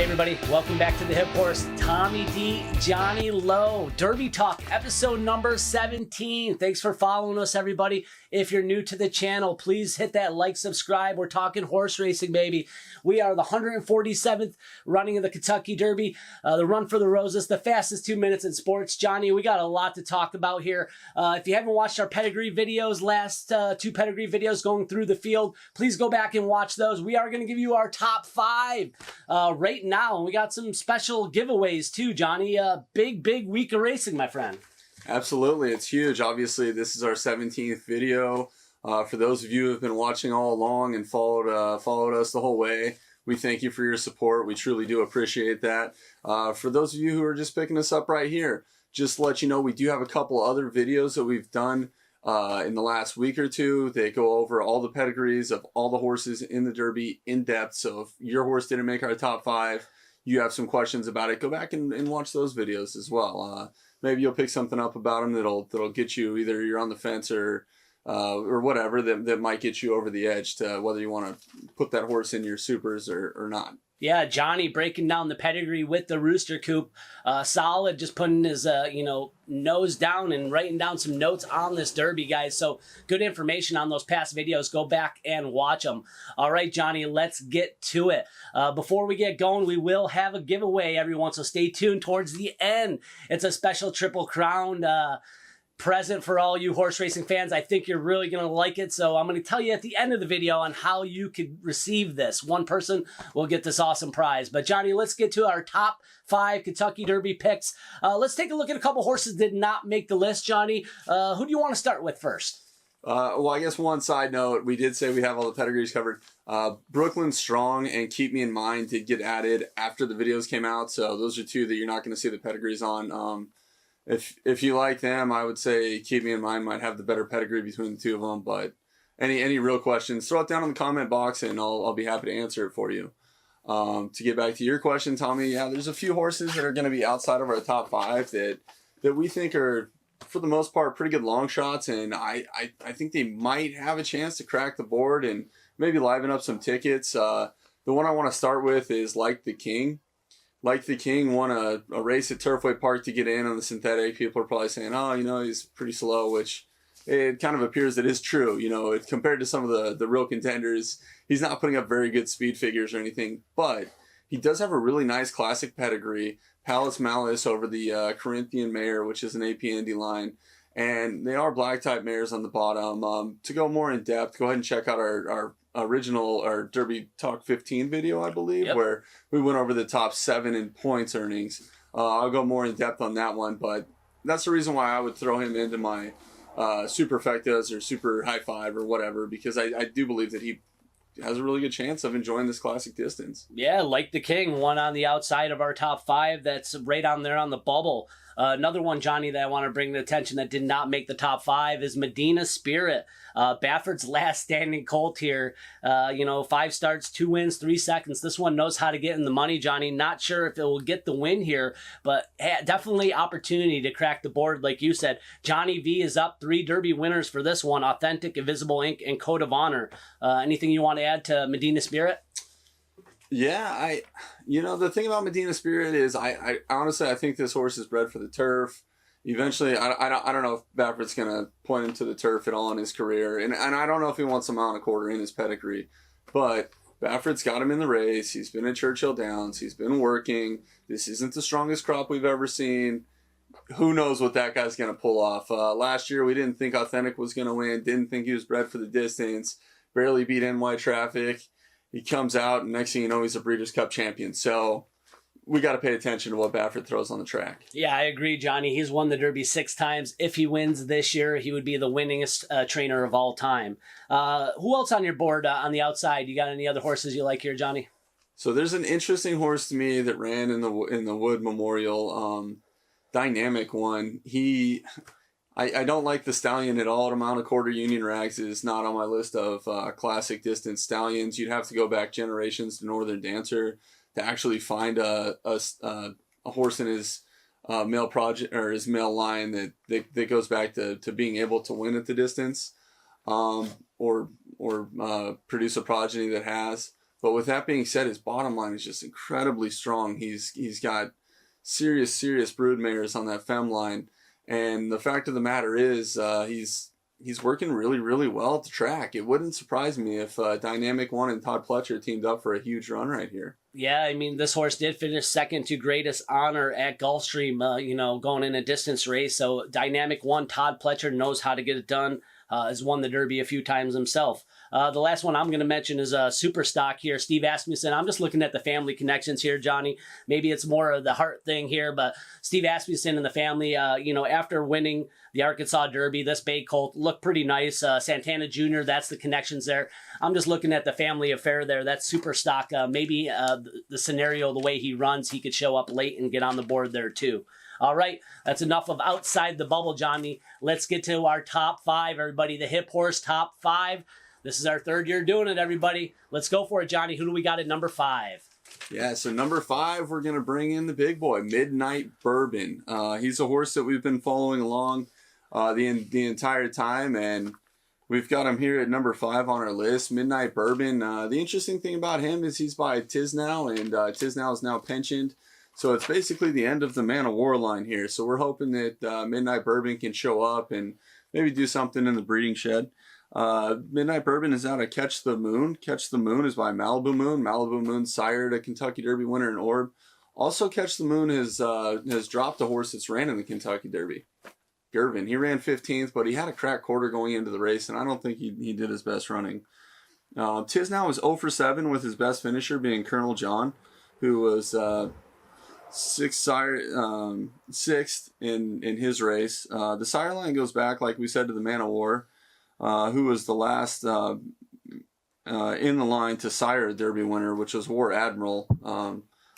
Hey everybody, welcome back to the Hip Horse. Tommy D, Johnny Lowe, Derby Talk, episode number 17. Thanks for following us, everybody. If you're new to the channel, please hit that like, subscribe. We're talking horse racing, baby. We are the 147th running of the Kentucky Derby, the Run for the Roses, the fastest 2 minutes in sports. Johnny, we got a lot to talk about here. If you haven't watched our pedigree videos, last two pedigree videos going through the field, please go back and watch those. We are going to give you our top five right now, and we got some special giveaways too, Johnny. Big week of racing, my friend. Absolutely, it's huge. Obviously, this is our 17th video. For those of you who have been watching all along and followed us the whole way, we thank you for your support. We truly do appreciate that. For those of you who are just picking us up right here, just to let you know, we do have a couple other videos that we've done in the last week or two. They go over all the pedigrees of all the horses in the Derby in depth. So if your horse didn't make our top five, you have some questions about it, go back and watch those videos as well. Maybe you'll pick something up about them that'll get you, either you're on the fence or whatever that might get you over the edge to whether you want to put that horse in your supers or not. Yeah, Johnny breaking down the pedigree with the Rooster Coop. Solid, just putting his nose down and writing down some notes on this Derby, guys. So good information on those past videos. Go back and watch them. All right, Johnny, let's get to it. Before we get going, we will have a giveaway, everyone, so stay tuned towards the end. It's a special Triple Crown present for all you horse racing fans. I think you're really going to like it. So I'm going to tell you at the end of the video on how you could receive this. One person will get this awesome prize. But Johnny, let's get to our top five Kentucky Derby picks. Let's take a look at a couple horses that did not make the list, Johnny. Who do you want to start with first? Well, I guess one side note, we did say we have all the pedigrees covered. Brooklyn Strong and Keepmeinmind did get added after the videos came out. So those are two that you're not going to see the pedigrees on. If you like them, I would say Keepmeinmind might have the better pedigree between the two of them. But any real questions, throw it down in the comment box, and I'll be happy to answer it for you. To get back to your question, Tommy, yeah, there's a few horses that are going to be outside of our top five that we think are, for the most part, pretty good long shots, and I think they might have a chance to crack the board and maybe liven up some tickets. The one I want to start with is Like the King. Like the King won a race at Turfway Park to get in on the synthetic. People are probably saying, oh, he's pretty slow, which it kind of appears that is true. Compared to some of the real contenders, he's not putting up very good speed figures or anything, but he does have a really nice classic pedigree. Palace Malice over the Corinthian mare, which is an AP Indy line, and they are black type mares on the bottom. To go more in depth, go ahead and check out our Derby Talk 15 video, I believe, yep, where we went over the top 7 in points earnings. I'll go more in depth on that one, but that's the reason why I would throw him into my superfectas or super high five or whatever, because I do believe that he has a really good chance of enjoying this classic distance. Yeah, Like the King, one on the outside of our top five. That's right on there on the bubble. Another one, Johnny, that I want to bring to attention that did not make the top five is Medina Spirit. Bafford's last standing colt here. 5 starts, 2 wins, 3 seconds. This one knows how to get in the money, Johnny. Not sure if it will get the win here, but definitely opportunity to crack the board, like you said. Johnny V is up. 3 Derby winners for this one: Authentic, Invisible Ink, and Code of Honor. Anything you want to add to Medina Spirit? Yeah, the thing about Medina Spirit is I honestly, I think this horse is bred for the turf. Eventually, I don't know if Bafford's going to point him to the turf at all in his career. And I don't know if he wants a mile and a quarter in his pedigree. But Bafford's got him in the race. He's been at Churchill Downs. He's been working. This isn't the strongest crop we've ever seen. Who knows what that guy's going to pull off. Last year, we didn't think Authentic was going to win. Didn't think he was bred for the distance. Barely beat NY Traffic. He comes out, and next thing you know, he's a Breeders' Cup champion. So we got to pay attention to what Bafford throws on the track. Yeah, I agree, Johnny. He's won the Derby 6 times. If he wins this year, he would be the winningest trainer of all time. Who else on your board on the outside? You got any other horses you like here, Johnny? So there's an interesting horse to me that ran in the Wood Memorial. Dynamic one. I don't like the stallion at all. Mount a Quarter Union Rags is not on my list of classic distance stallions. You'd have to go back generations to Northern Dancer to actually find a horse in his male project or his male line that goes back to being able to win at the distance, or produce a progeny that has. But with that being said, his bottom line is just incredibly strong. He's got serious broodmares on that fem line. And the fact of the matter is, he's working really well at the track. It wouldn't surprise me if Dynamic One and Todd Pletcher teamed up for a huge run right here. Yeah, I mean, this horse did finish second to Greatest Honor at Gulfstream, you know, going in a distance race. So Dynamic One, Todd Pletcher knows how to get it done. Has won the Derby a few times himself. The last one I'm going to mention is Super Stock here. Steve Asmussen. I'm just looking at the family connections here, Johnny. Maybe it's more of the heart thing here, but Steve Asmussen and the family, you know, after winning the Arkansas Derby, this bay colt looked pretty nice. Santana Jr., that's the connections there. I'm just looking at the family affair there. That's Super Stock. Maybe the scenario, the way he runs, he could show up late and get on the board there too. All right, that's enough of outside the bubble, Johnny. Let's get to our top five, everybody. The Hip Horse top five. This is our third year doing it, everybody. Let's go for it, Johnny. Who do we got at number 5? Yeah, so number 5, we're going to bring in the big boy, Midnight Bourbon. He's a horse that we've been following along the entire time, and we've got him here at number 5 on our list, Midnight Bourbon. The interesting thing about him is he's by Tisnow, and Tisnow is now pensioned. So it's basically the end of the Man of War line here. So we're hoping that Midnight Bourbon can show up and maybe do something in the breeding shed. Midnight Bourbon is out of Catch the Moon. Catch the Moon is by Malibu Moon. Malibu Moon sired a Kentucky Derby winner in Orb. Also, Catch the Moon has dropped a horse that's ran in the Kentucky Derby. Gervin. He ran 15th, but he had a crack quarter going into the race, and I don't think he did his best running. Tisnow was 0 for 7 with his best finisher being Colonel John, who was sixth in his race. The sire line goes back, like we said, to the Man of War, who was the last in the line to sire a Derby winner, which was War Admiral.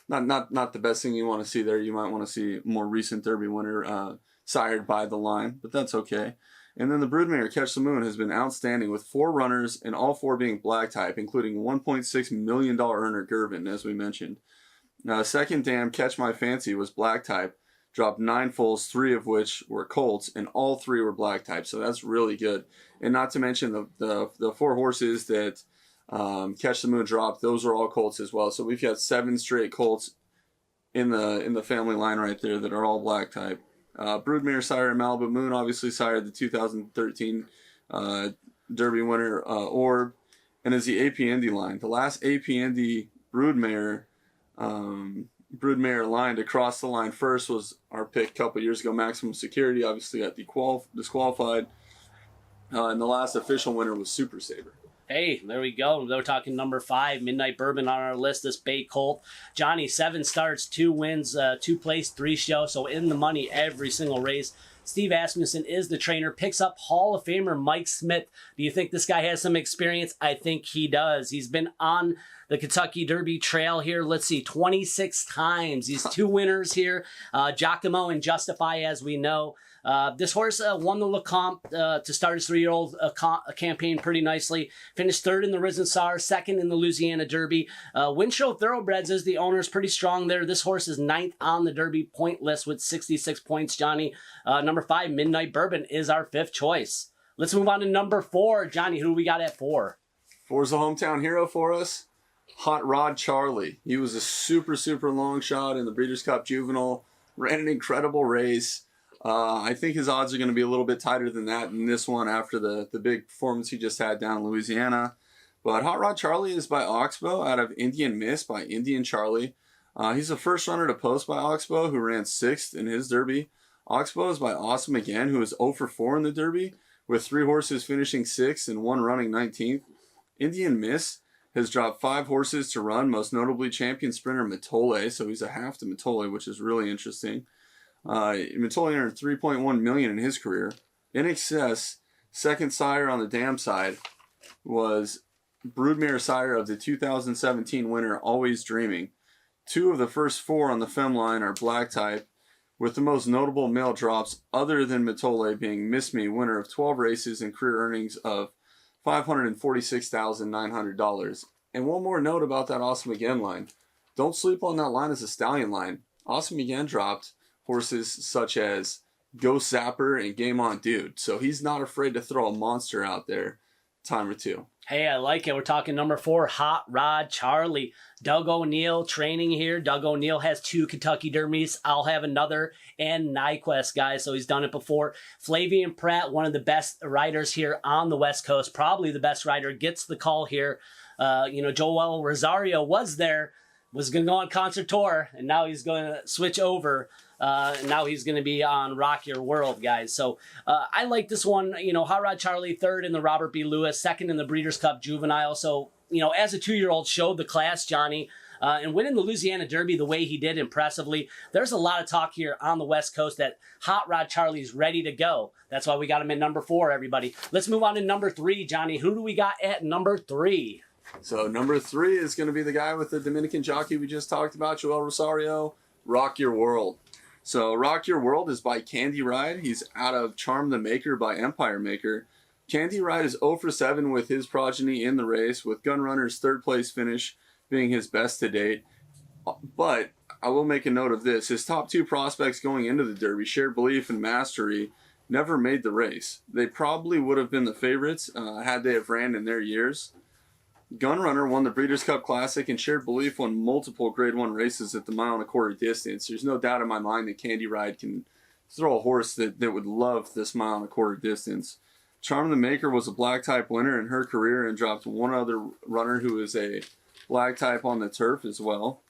Not the best thing you want to see there. You might want to see more recent Derby winner sired by the line, but that's okay. And then the broodmare Catch the Moon has been outstanding with 4 runners and all 4 being black type, including $1.6 million earner Gervin, as we mentioned. Second dam, Catch My Fancy, was black type, dropped 9 foals, 3 of which were colts, and all 3 were black type, so that's really good. And not to mention the 4 horses that Catch the Moon dropped, those are all colts as well. So we've got 7 straight colts in the family line right there that are all black type. Broodmare sire Malibu Moon obviously sired the 2013 Derby winner Orb, and is the AP Indy line. The last AP Indy broodmare aligned across the line first was our pick a couple years ago, Maximum Security. Obviously got disqualified, and the last official winner was Super Saber. Hey, there we go. We're talking number 5, Midnight Bourbon on our list, this bay colt. Johnny, 7 starts, 2 wins, 2 place, 3 show, so in the money every single race. Steve Asmussen is the trainer, picks up Hall of Famer Mike Smith. Do you think this guy has some experience? I think he does. He's been on the Kentucky Derby trail here, let's see, 26 times. He's 2 winners here, Giacomo and Justify, as we know. This horse won the Lecomte to start his 3-year-old campaign pretty nicely. Finished 3rd in the Risen Star, 2nd in the Louisiana Derby. Windshow Thoroughbreds is the owner's pretty strong there. This horse is 9th on the Derby point list with 66 points, Johnny. Number 5, Midnight Bourbon, is our 5th choice. Let's move on to number 4. Johnny, who do we got at 4? 4's a hometown hero for us. Hot Rod Charlie. He was a super long shot in the Breeders' Cup Juvenile. Ran an incredible race. I think his odds are going to be a little bit tighter than that in this one after the big performance he just had down in Louisiana. But Hot Rod Charlie is by Oxbow out of Indian Miss by Indian Charlie. He's the first runner to post by Oxbow, who ran 6th in his Derby. Oxbow is by Awesome Again, who is 0 for 4 in the Derby, with 3 horses finishing 6th and 1 running 19th. Indian Miss has dropped 5 horses to run, most notably champion sprinter Matole, so he's a half to Matole, which is really interesting. Matole earned $3.1 million in his career. In excess, second sire on the dam side was broodmare sire of the 2017 winner Always Dreaming. 2 of the first 4 on the fem line are black type, with the most notable male drops other than Matole being Miss Me, winner of 12 races and career earnings of $546,900. And one more note about that Awesome Again line. Don't sleep on that line as a stallion line. Awesome Again dropped horses such as Ghost Zapper and Game On Dude. So he's not afraid to throw a monster out there time or two. Hey, I like it. We're talking number 4, Hot Rod Charlie. Doug O'Neill training here. Doug O'Neill has 2 Kentucky Derbies. I'll have another, and Nyquist, guys, so he's done it before. Flavian Pratt, one of the best riders here on the West Coast, probably the best rider, gets the call here. Joel Rosario was there, was going to go on concert tour, and now he's going to switch over. And now he's going to be on Rock Your World, guys. So I like this one. Hot Rod Charlie, 3rd in the Robert B. Lewis, 2nd in the Breeders' Cup Juvenile. So, as a 2-year-old, showed the class, Johnny. And winning the Louisiana Derby the way he did impressively. There's a lot of talk here on the West Coast that Hot Rod Charlie's ready to go. That's why we got him in number 4, everybody. Let's move on to number 3, Johnny. Who do we got at number 3? So number 3 is going to be the guy with the Dominican jockey we just talked about, Joel Rosario, Rock Your World. So Rock Your World is by Candy Ride. He's out of Charm the Maker by Empire Maker. Candy Ride is 0 for 7 with his progeny in the race, with Gunrunner's 3rd place finish being his best to date. But I will make a note of this. His top 2 prospects going into the Derby, Shared Belief and Mastery, never made the race. They probably would have been the favorites had they have ran in their years. Gunrunner won the Breeders' Cup Classic, and Shared Belief won multiple Grade 1 races at the 1.25 mile distance. There's no doubt in my mind that Candy Ride can throw a horse that would love this 1.25 mile distance. Charm the Maker was a black type winner in her career and dropped one other runner who is a black type on the turf as well.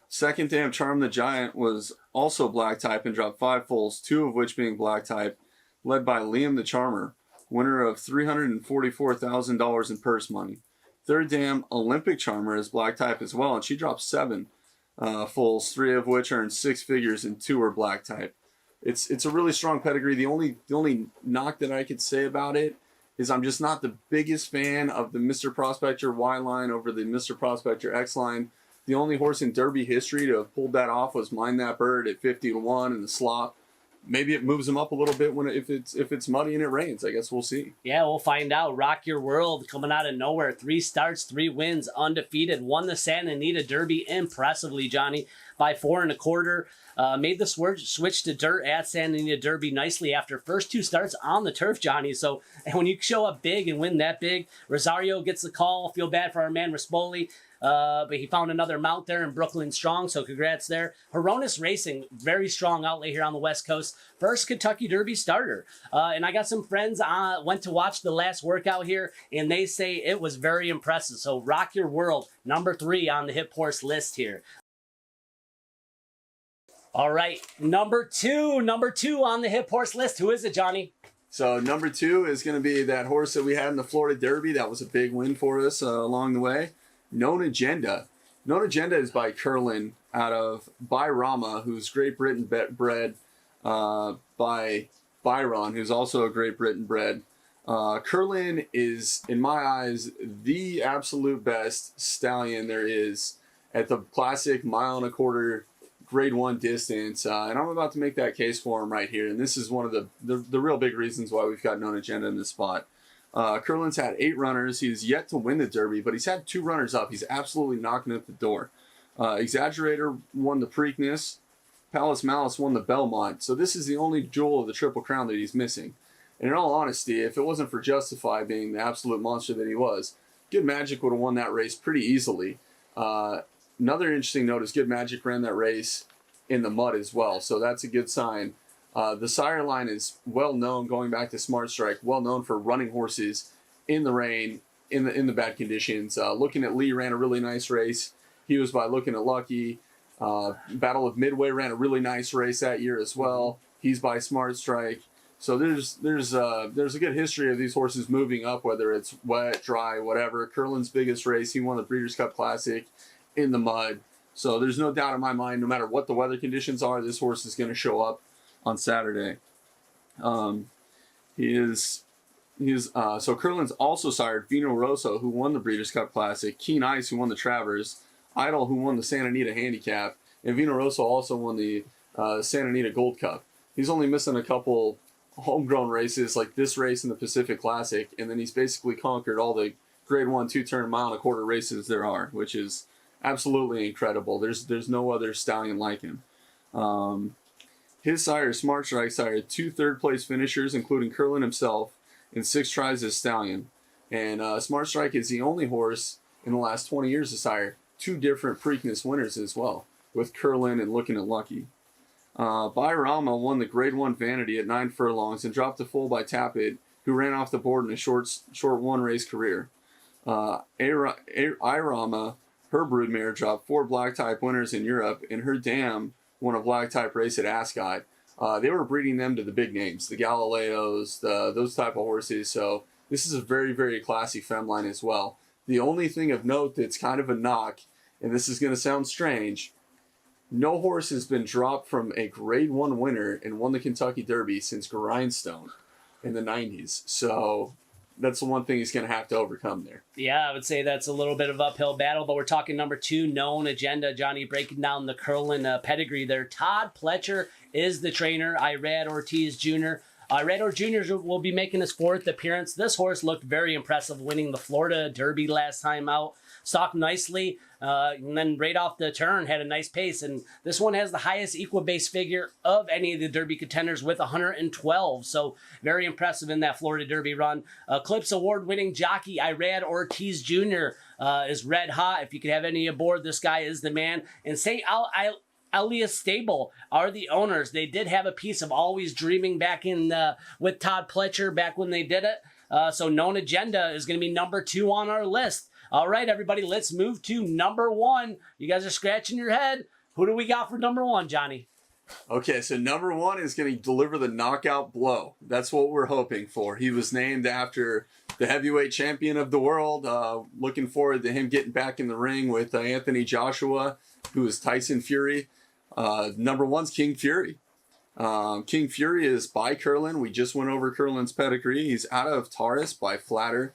Second Dam Charm the Giant was also black type and dropped 5 foals, 2 of which being black type, led by Liam the Charmer, winner of $344,000 in purse money. Third Dam Olympic Charmer is black type as well, and she dropped 7 foals, 3 of which earned 6 figures and 2 are black type. It's a really strong pedigree. The only knock that I could say about it is I'm just not the biggest fan of the Mr. Prospector Y line over the Mr. Prospector X line. The only horse in Derby history to have pulled that off was Mind That Bird at 50-1 in the slop. Maybe it moves him up a little bit if it's muddy and it rains. I guess we'll see. Yeah, we'll find out. Rock Your World coming out of nowhere. 3 starts, 3 wins, undefeated. Won the Santa Anita Derby impressively, Johnny, by 4 1/4. Made the switch to dirt at Santa Anita Derby nicely after first 2 starts on the turf, Johnny. So when you show up big and win that big, Rosario gets the call. Feel bad for our man Rispoli. But he found another mount there in Brooklyn Strong, so congrats there. Horonis Racing, very strong outlay here on the West Coast. First Kentucky Derby starter. And I got some friends went to watch the last workout here, and they say it was very impressive. So Rock Your World, number 3 on the Hip Horse list here. All right, number two on the Hip Horse list. Who is it, Johnny? So number 2 is going to be that horse that we had in the Florida Derby. That was a big win for us along the way. Known Agenda. Known Agenda is by Curlin out of Bayrama, who's Great Britain bred by Byron, who's also a Great Britain bred. Curlin is, in my eyes, the absolute best stallion there is at the classic 1.25 mile Grade 1 distance. And I'm about to make that case for him right here. And this is one of the real big reasons why we've got Known Agenda in this spot. Curlin's had 8 runners. He's yet to win the Derby, but he's had 2 runners up. He's absolutely knocking at the door. Exaggerator won the Preakness. Palace Malice won the Belmont. So this is the only jewel of the Triple Crown that he's missing. And in all honesty, if it wasn't for Justify being the absolute monster that he was, Good Magic would have won that race pretty easily. Another interesting note is Good Magic ran that race in the mud as well, so that's a good sign. The sire line is well known, going back to Smart Strike, well known for running horses in the rain, in the bad conditions. Looking at Lee ran a really nice race. He was by Looking at Lucky. Battle of Midway ran a really nice race that year as well. He's by Smart Strike. So there's a good history of these horses moving up, whether it's wet, dry, whatever. Curlin's biggest race, he won the Breeders' Cup Classic in the mud. So there's no doubt in my mind, no matter what the weather conditions are, this horse is going to show up on Saturday. So Curlin's also sired Vino Rosso, who won the Breeders' Cup Classic, Keen Ice, who won the Travers, Idol, who won the Santa Anita Handicap, and Vino Rosso also won the Santa Anita Gold Cup. He's only missing a couple homegrown races like this race in the Pacific Classic, and then he's basically conquered all the Grade 1 2-turn 1.25 mile races there are, which is absolutely incredible. There's no other stallion like him. His sire, Smart Strike, sired 2 third-place finishers, including Curlin himself, and 6 tries as stallion. And Smart Strike is the only horse in the last 20 years to sire 2 different Preakness winners as well, with Curlin and Looking at Lucky. Bayrama won the Grade 1 Vanity at 9 furlongs and dropped to full by Tappet, who ran off the board in a short 1-race career. Irama, her broodmare, dropped 4 black-type winners in Europe, and her dam won a black-type race at Ascot. They were breeding them to the big names, the Galileos, those type of horses. So this is a very, very classy femline as well. The only thing of note that's kind of a knock, and this is going to sound strange, no horse has been dropped from a Grade 1 winner and won the Kentucky Derby since Grindstone in the 90s. So that's the one thing he's going to have to overcome there. Yeah, I would say that's a little bit of uphill battle, but we're talking number 2, Known Agenda. Johnny, breaking down the Curlin pedigree there. Todd Pletcher is the trainer. Irad Ortiz Jr. Irad Ortiz Jr. will be making his 4th appearance. This horse looked very impressive, winning the Florida Derby last time out. Stalked nicely, and then right off the turn had a nice pace. And this one has the highest equibase figure of any of the Derby contenders with 112. So very impressive in that Florida Derby run. Clips Award-winning jockey Irad Ortiz Jr. Is red hot. If you could have any aboard, this guy is the man. And St. Elias Stable are the owners. They did have a piece of Always Dreaming back in with Todd Pletcher back when they did it. So Known Agenda is going to be number 2 on our list. All right, everybody, let's move to number 1. You guys are scratching your head. Who do we got for number 1, Johnny? Okay, so number 1 is going to deliver the knockout blow. That's what we're hoping for. He was named after the heavyweight champion of the world. Looking forward to him getting back in the ring with Anthony Joshua, who is Tyson Fury. Number 1's King Fury. King Fury is by Curlin. We just went over Curlin's pedigree. He's out of Taurus by Flatter.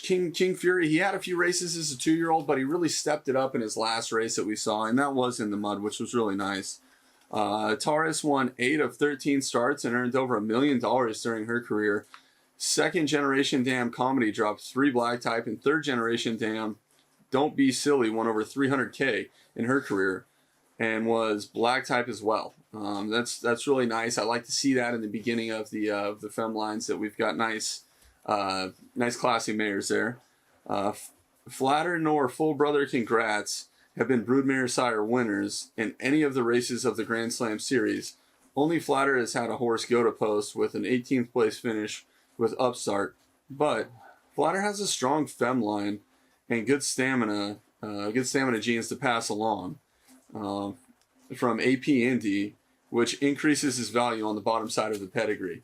King Fury, he had a few races as a 2-year-old, but he really stepped it up in his last race that we saw, and that was in the mud, which was really nice. Taurus won 8 of 13 starts and earned over $1 million during her career. 2nd generation Dam Comedy dropped 3 black type, and 3rd generation Dam Don't Be Silly won over $300K in her career and was black type as well. That's really nice. I like to see that in the beginning of the fem lines, that we've got nice classy mares there. Flatter nor Full Brother Congrats have been broodmare sire winners in any of the races of the Grand Slam series. Only Flatter has had a horse go to post with an 18th place finish with Upstart, but Flatter has a strong fem line and good stamina genes to pass along from AP Indy, which increases his value on the bottom side of the pedigree.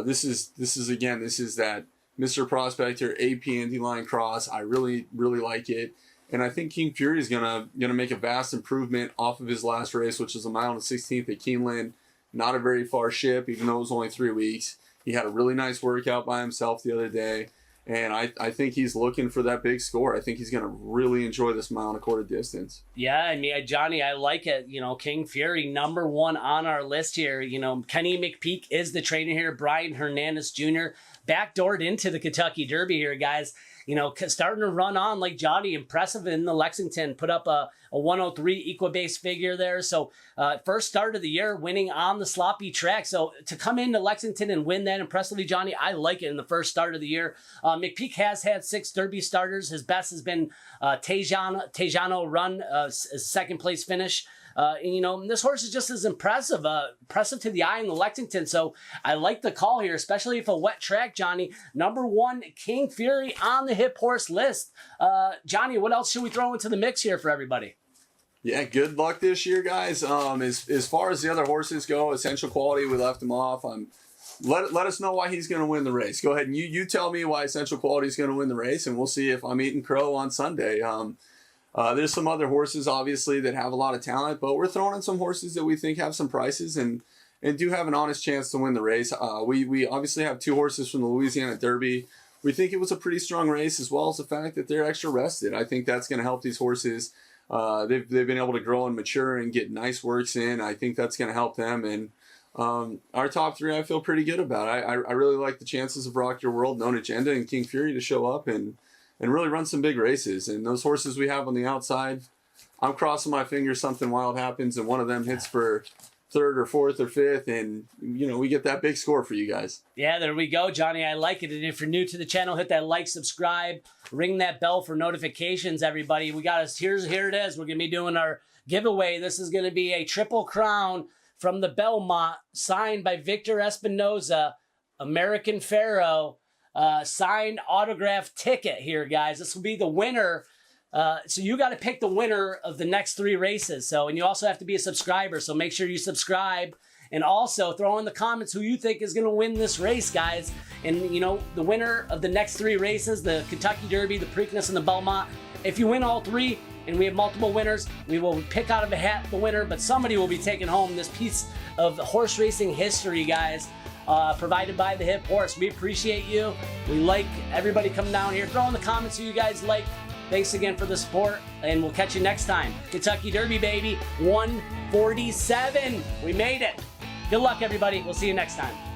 This is that Mr. Prospector AP Indy line cross. I really, really like it. And I think King Fury is gonna make a vast improvement off of his last race, which was a mile and 16th at Keeneland. Not a very far ship, even though it was only 3 weeks. He had a really nice workout by himself the other day. And I think he's looking for that big score. I think he's going to really enjoy this 1.25 mile distance. Yeah, I mean, Johnny, I like it. King Fury, number 1 on our list here. Kenny McPeak is the trainer here. Brian Hernandez Jr. backdoored into the Kentucky Derby here, guys. Starting to run on like Johnny, impressive in the Lexington, put up a 103 equibase figure there. So first start of the year, winning on the sloppy track. So to come into Lexington and win that impressively, Johnny, I like it in the first start of the year. McPeak has had 6 Derby starters. His best has been Tejano Run, 2nd place finish. This horse is just as impressive to the eye in the Lexington. So I like the call here, especially if a wet track, Johnny. Number 1, King Fury on the Hip Horse list. Johnny, what else should we throw into the mix here for everybody? Yeah, good luck this year, guys. As far as the other horses go, Essential Quality, we left him off. Let us know why he's going to win the race. Go ahead and you tell me why Essential Quality is going to win the race, and we'll see if I'm eating crow on Sunday. There's some other horses, obviously, that have a lot of talent, but we're throwing in some horses that we think have some prices and do have an honest chance to win the race. We obviously have 2 horses from the Louisiana Derby. We think it was a pretty strong race, as well as the fact that they're extra rested. I think that's going to help these horses. They've been able to grow and mature and get nice works in. I think that's going to help them. And our top 3, I feel pretty good about. I really like the chances of Rock Your World, Known Agenda, and King Fury to show up and really run some big races. And those horses we have on the outside, I'm crossing my fingers something wild happens and one of them hits for 3rd or 4th or 5th, and we get that big score for you guys. Yeah, there we go, Johnny. I like it. And if you're new to the channel, hit that like, subscribe, ring that bell for notifications, everybody. We got us, here it is. We're going to be doing our giveaway. This is going to be a Triple Crown from the Belmont, signed by Victor Espinoza, American Pharoah, signed autograph ticket here, guys. This will be the winner. So you got to pick the winner of the next 3 races. And you also have to be a subscriber. So make sure you subscribe, and also throw in the comments who you think is going to win this race, guys. And the winner of the next 3 races, the Kentucky Derby, the Preakness, and the Belmont. If you win all 3, and we have multiple winners, we will pick out of a hat the winner, but somebody will be taking home this piece of horse racing history, guys. Provided by the Hip Horse. We appreciate you. We like everybody coming down here. Throw in the comments who you guys like. Thanks again for the support, and we'll catch you next time. Kentucky Derby, baby, 147. We made it. Good luck, everybody. We'll see you next time.